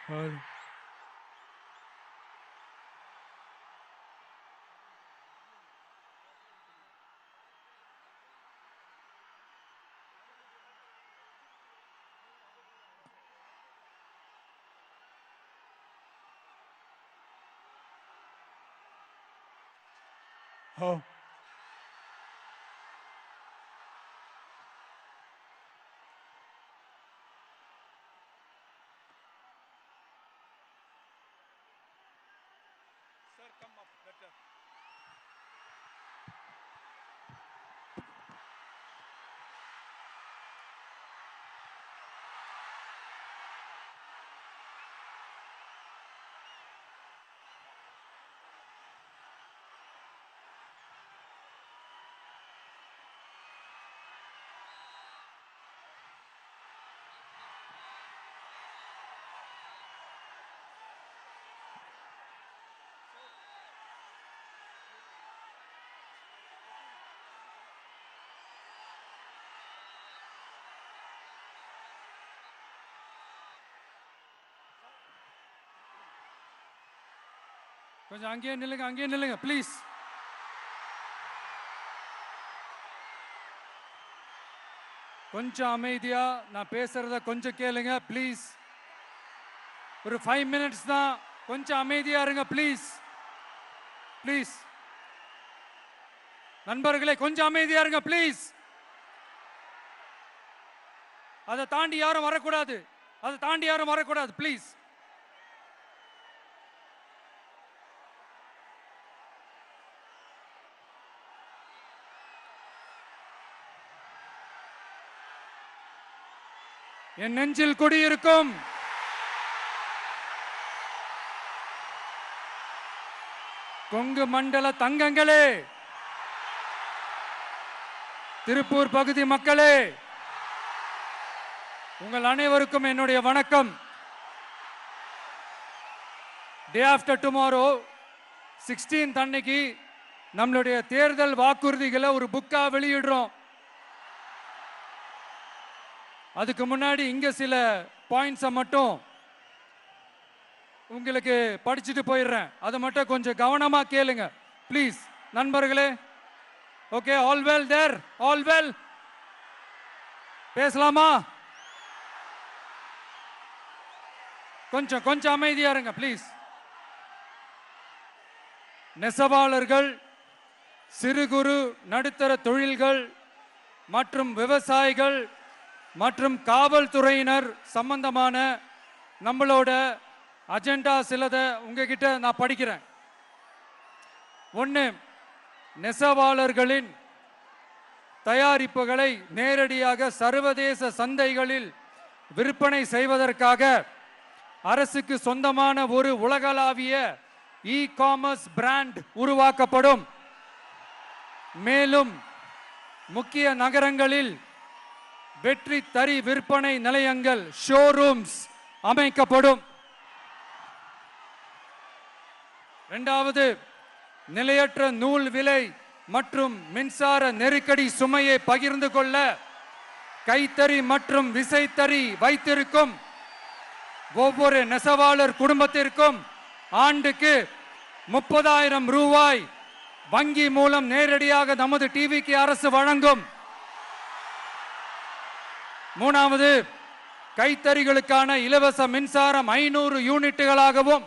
Oh. Sir, come up better. கொஞ்சம் அங்கேயே நில்லுங்க ப்ளீஸ். கொஞ்சம் அமைதியா நான் பேசுறத கொஞ்சம் கேளுங்க ப்ளீஸ். ஒரு 5 மினிட்ஸ் தான், கொஞ்சம் அமைதியா இருங்க ப்ளீஸ். ப்ளீஸ் நண்பர்களே, கொஞ்சம் அமைதியா இருங்க ப்ளீஸ். அதை தாண்டி யாரும் வரக்கூடாது ப்ளீஸ். என் நெஞ்சில் குடியிருக்கும் கொங்கு மண்டல தங்கங்களே, திருப்பூர் பகுதி மக்களே, உங்கள் அனைவருக்கும் என்னுடைய வணக்கம். டே ஆஃப்டர் டுமாரோ 16th அன்னைக்கு நம்மளுடைய தேர்தல் வாக்குறுதிகளை ஒரு புக்கா வெளியிடுறோம். அதுக்கு முன்னாடி இங்க சில பாயிண்ட்ஸை மட்டும் உங்களுக்கு படிச்சுட்டு போயிடுறேன். அதை மட்டும் கொஞ்சம் கவனமா கேளுங்க ப்ளீஸ் நண்பர்களே. ஓகே, ஆல் வெல் தேர், ஆல் வெல். பேசலாமா? கொஞ்சம் அமைதியா இருங்க ப்ளீஸ். நெசவாளர்கள், சிறு குறு நடுத்தர தொழில்கள் மற்றும் விவசாயிகள் மற்றும் காவல்துறையினர் சம்பந்தமான நம்மளோட அஜெண்டா சிலதை உங்ககிட்ட நான் படிக்கிறேன். 1, நெசவாளர்களின் தயாரிப்புகளை நேரடியாக சர்வதேச சந்தைகளில் விற்பனை செய்வதற்காக அரசுக்கு சொந்தமான ஒரு உலகளாவிய இ-காமர்ஸ் பிராண்ட் உருவாக்கப்படும். மேலும் முக்கிய நகரங்களில் வெற்றி தறி விற்பனை நிலையங்கள், ஷோரூம்ஸ் அமைக்கப்படும். 2வது, நிலையற்ற நூல் விலை மற்றும் மின்சார நெருக்கடி சுமையை பகிர்ந்து கொள்ள கைத்தறி மற்றும் விசைத்தறி வைத்திருக்கும் ஒவ்வொரு நெசவாளர் குடும்பத்திற்கும் ஆண்டுக்கு 30,000 ரூபாய் வங்கி மூலம் நேரடியாக நமது டிவிக்கு அரசு வழங்கும். 3வது, கைத்தறிகளுக்கான இலவச மின்சாரம் 500 யூனிட்டுகளாகவும்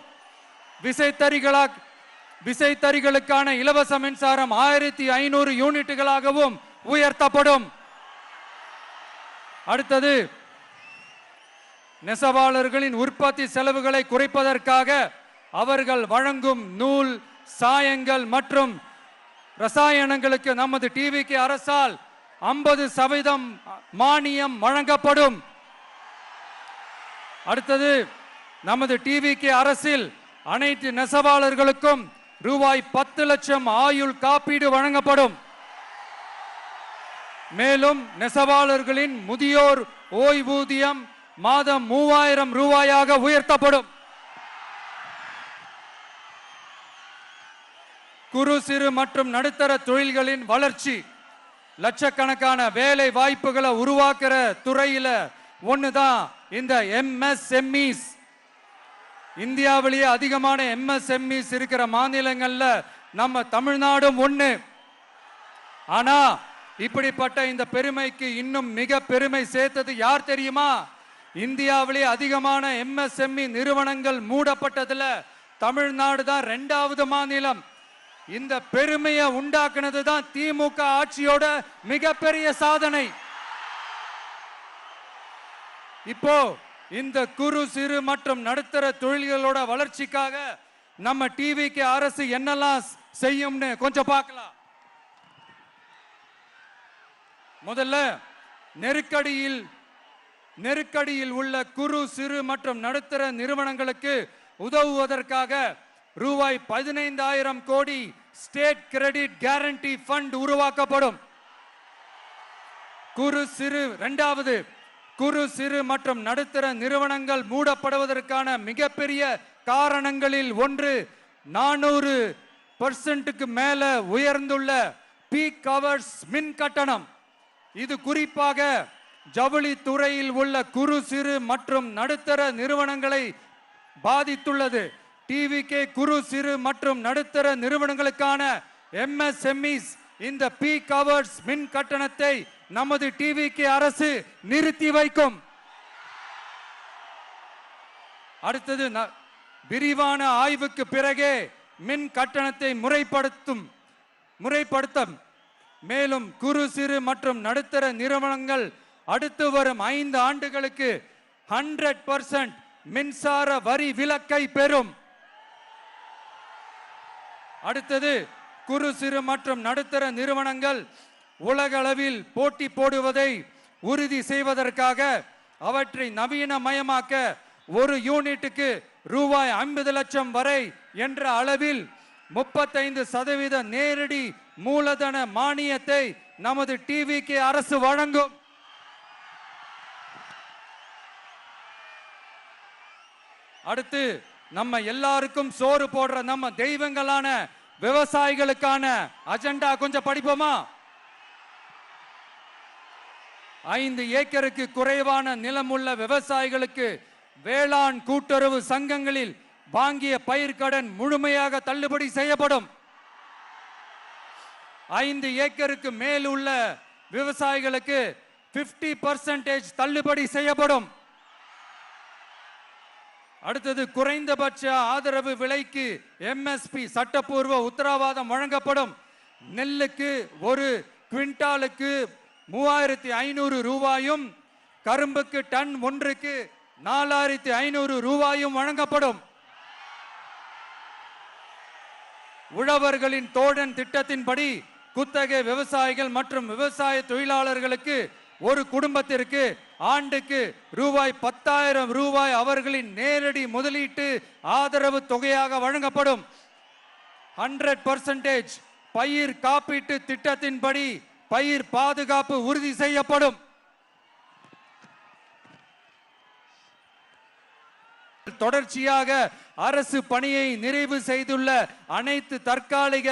விசைத்தறிகளுக்கான இலவச மின்சாரம் 1500 யூனிட்டுகளாகவும் உயர்த்தப்படும். அடுத்தது, நெசவாளர்களின் உற்பத்தி செலவுகளை குறைப்பதற்காக அவர்கள் வழங்கும் நூல், சாயங்கள் மற்றும் ரசாயனங்களுக்கு நமது டிவிக்கு அரசால் 50% மானியம் வழங்கப்படும். அடுத்தது, நமது டிவிக்கு அரசில் அனைத்து நெசவாளர்களுக்கும் ரூபாய் 10 லட்சம் ஆயுள் காப்பீடு வழங்கப்படும். மேலும் நெசவாளர்களின் முதியோர் ஓய்வூதியம் மாதம் 3000 ரூபாயாக உயர்த்தப்படும். குறு சிறு மற்றும் நடுத்தர தொழில்களின் வளர்ச்சி, லட்சக்கணக்கான வேலை வாய்ப்புகளை உருவாக்குற துறையில ஒண்ணுதான் இந்த MSMEs. இந்தியாவிலேயே அதிகமான MSMEs இருக்கிற மாநிலங்கள்ல நம்ம தமிழ்நாடும் ஒண்ணு. ஆனா இப்படிப்பட்ட இந்த பெருமைக்கு இன்னும் மிக பெருமை சேர்த்தது யார் தெரியுமா? இந்தியாவிலேயே அதிகமான MSME நிறுவனங்கள் மூடப்பட்டதுல தமிழ்நாடு தான் 2வது மாநிலம். இந்த பெருமையை உண்டாக்குனது தான் திமுக ஆட்சியோட மிகப்பெரிய சாதனை. இப்போ இந்த குறு சிறு மற்றும் நடுத்தர தொழில்களோட வளர்ச்சிக்காக நம்ம டிவிக்கு அரசு என்னெல்லாம் செய்யும்னு கொஞ்சம் பார்க்கலாம். முதல்ல நெருக்கடியில் உள்ள குறு சிறு மற்றும் நடுத்தர நிறுவனங்களுக்கு உதவுவதற்காக ரூபாய் 15,000 கோடி ஸ்டேட் கிரெடிட் கேரண்டி ஃபண்ட் உருவாக்கப்படும். இரண்டாவது, குறு சிறு மற்றும் நடுத்தர நிறுவனங்கள் மூடப்படுவதற்கான மிகப்பெரிய காரணங்களில் ஒன்று 400% மேல உயர்ந்துள்ள பீக் ஹவர்ஸ் மின் கட்டணம். இது குறிப்பாக ஜவுளி துறையில் உள்ள குறு சிறு மற்றும் நடுத்தர நிறுவனங்களை பாதித்துள்ளது. டிவிகே குறு சிறு மற்றும் நடுத்தர நிறுவனங்களுக்கான MSMEs இந்த பீக் ஹவர்ஸ் மின் கட்டணத்தை நமது டிவிகே அரசு நிறுத்தி வைக்கும். அடுத்தது, விரிவான ஆய்வுக்கு பிறகே மின் கட்டணத்தை முறைப்படுத்தும். மேலும் குறு சிறு மற்றும் நடுத்தர நிறுவனங்கள் அடுத்து வரும் 5 ஆண்டுகளுக்கு 100% மின்சார வரி விலக்கை பெறும். அடுத்தது, குறு சிறு மற்றும் நடுத்தர நிறுவனங்கள் உலக அளவில் போட்டி போடுவதை உறுதி செய்வதற்காக அவற்றை நவீனமயமாக்க ஒரு யூனிட்டுக்கு ரூபாய் 50 லட்சம் வரை என்ற அளவில் 35% நேரடி மூலதன மானியத்தை நமது டிவிகே அரசு வழங்கும். அடுத்து, நம்ம எல்லாருக்கும் சோறு போடுற நம்ம தெய்வங்களான விவசாயிகளுக்கான அஜெண்டா கொஞ்சம் படிப்போமா? 5 ஏக்கருக்கு குறைவான நிலம் உள்ள விவசாயிகளுக்கு வேளாண் கூட்டுறவு சங்கங்களில் வாங்கிய பயிர்க்கடன் முழுமையாக தள்ளுபடி செய்யப்படும். 5 ஏக்கருக்கு மேல் உள்ள விவசாயிகளுக்கு 50% தள்ளுபடி செய்யப்படும். அடுத்தது, குறைந்தபட்ச ஆதரவு விலைக்கு MSP சட்டப்பூர்வ உத்தரவாதம் வழங்கப்படும். நெல்லுக்கு ஒரு குவிண்டாலுக்கு 3,500 ரூபாயும் கரும்புக்கு டன் ஒன்றுக்கு 4,500 ரூபாயும் வழங்கப்படும். உழவர்களின் தோழன் திட்டத்தின்படி குத்தகை விவசாயிகள் மற்றும் விவசாய தொழிலாளர்களுக்கு ஒரு குடும்பத்திற்கு ஆண்டுக்கு ரூபாய் 10,000 ரூபாய் அவர்களின் நேரடி முதலீட்டு ஆதரவு தொகையாக வழங்கப்படும். 100% பயிர் காப்பீட்டு திட்டத்தின்படி பயிர் பாதுகாப்பு உறுதி செய்யப்படும். தொடர்ச்சியாக அரசு பணியை நிறைவு செய்துள்ள அனைத்து தற்காலிக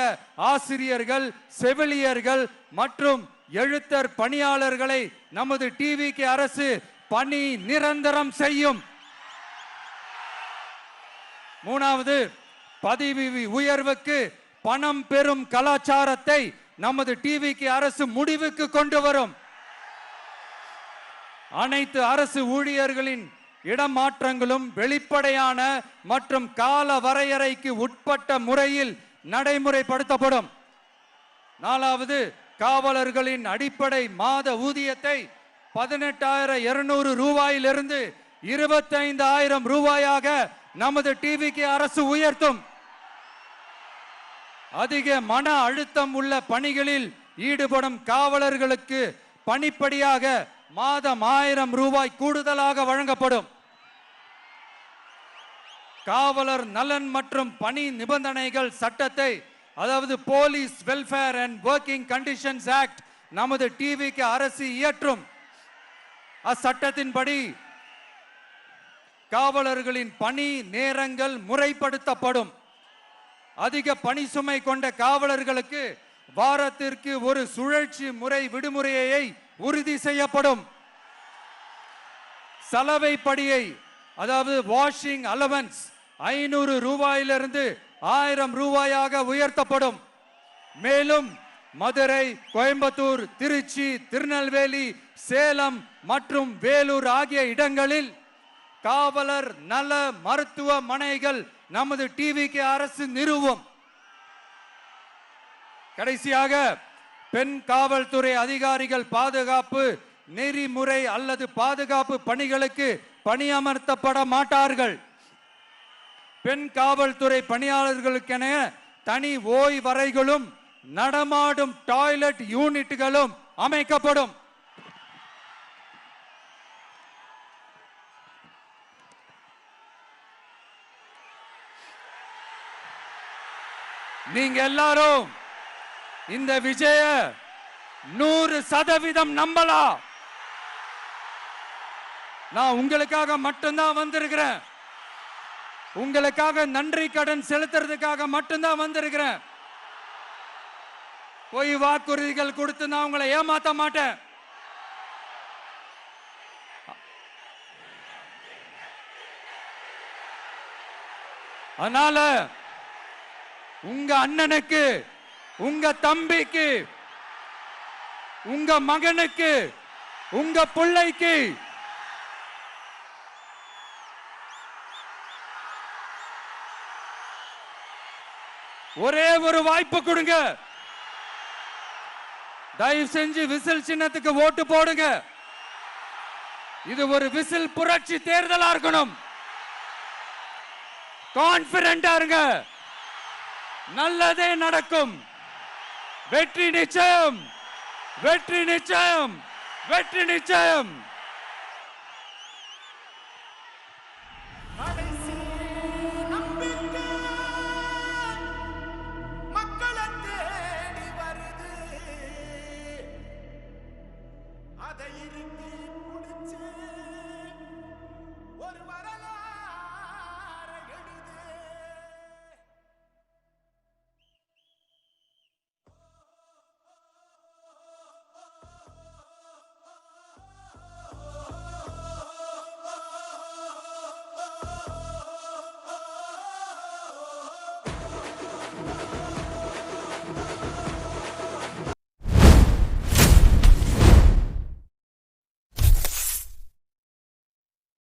ஆசிரியர்கள், செவிலியர்கள் மற்றும் எழுத்தர் பணியாளர்களை நமது டிவிகே அரசு பணி நிரந்தரம் செய்யும். மூணாவது, பதவி உயர்வுக்கு பணம் பெறும் கலாச்சாரத்தை நமது டிவிகே அரசு முடிவுக்கு கொண்டு வரும். அனைத்து அரசு ஊழியர்களின் இடமாற்றங்களும் வெளிப்படையான மற்றும் கால வரையறைக்கு உட்பட்ட முறையில் நடைமுறைப்படுத்தப்படும். 4வது, காவலர்களின் அடிப்படை மாத ஊதியத்தை 18,200 ரூபாயிலிருந்து 25,000 ரூபாயாக நமது டிவிகே அரசு உயர்த்தும். அதிக மன அழுத்தம் உள்ள பணிகளில் ஈடுபடும் காவலர்களுக்கு பணிப்படியாக மாதம் 1000 ரூபாய் கூடுதலாக வழங்கப்படும். காவலர் நலன் மற்றும் பணி நிபந்தனைகள் சட்டத்தை, அதாவது police welfare and working conditions act, நமது டிவிகே அரசு இயற்றும். அச்சட்டத்தின்படி காவலர்களின் பணி நேரங்கள் முறைப்படுத்தப்படும். அதிக பணி சுமை கொண்ட காவலர்களுக்கு வாரத்திற்கு ஒரு சுழற்சி முறை விடுமுறையை உறுதி செய்யப்படும். சலவை படியை, அதாவது வாஷிங் அலவன்ஸ் 500 ரூபாயிலிருந்து 1000 ரூபாயாக உயர்த்தப்படும். மேலும் மதுரை, கோயம்புத்தூர், திருச்சி, திருநெல்வேலி, சேலம் மற்றும் வேலூர் ஆகிய இடங்களில் காவலர் நல மருத்துவமனைகள் நமது டிவிகே அரசு நிறுவும். கடைசியாக பெண் காவல்துறை அதிகாரிகள் பாதுகாப்பு நெறிமுறை அல்லது பாதுகாப்பு பணிகளுக்கு பணியமர்த்தப்பட மாட்டார்கள். பெண் காவல்துறை பணியாளர்களுக்கென தனி ஓய்வறைகளும் நடமாடும் டாய்லெட் யூனிட்டுகளும் அமைக்கப்படும். நீங்க எல்லாரும் இந்த விஜய 100% நம்பலாம். நான் உங்களுக்காக மட்டும்தான் வந்திருக்கிறேன். உங்களுக்காக நன்றி கடன் செலுத்துறதுக்காக மட்டும்தான் வந்திருக்கிறேன். பொய் வாக்குறுதிகள் கொடுத்து நான் உங்களை ஏமாத்த மாட்டேன். அதனால உங்க அண்ணனுக்கு, உங்க தம்பிக்கு, உங்க மகனுக்கு, உங்க பிள்ளைக்கு ஒரே ஒரு வாய்ப்பு கொடுங்க. தயவு செஞ்சு விசில் சின்னத்துக்கு ஓட்டு போடுங்க. இது ஒரு விசில் புரட்சி தேர்தலா இருக்கணும். கான்பிடென்டா இருங்க. நல்லதே நடக்கும். வெற்றி நிச்சயம், வெற்றி நிச்சயம், வெற்றி நிச்சயம்.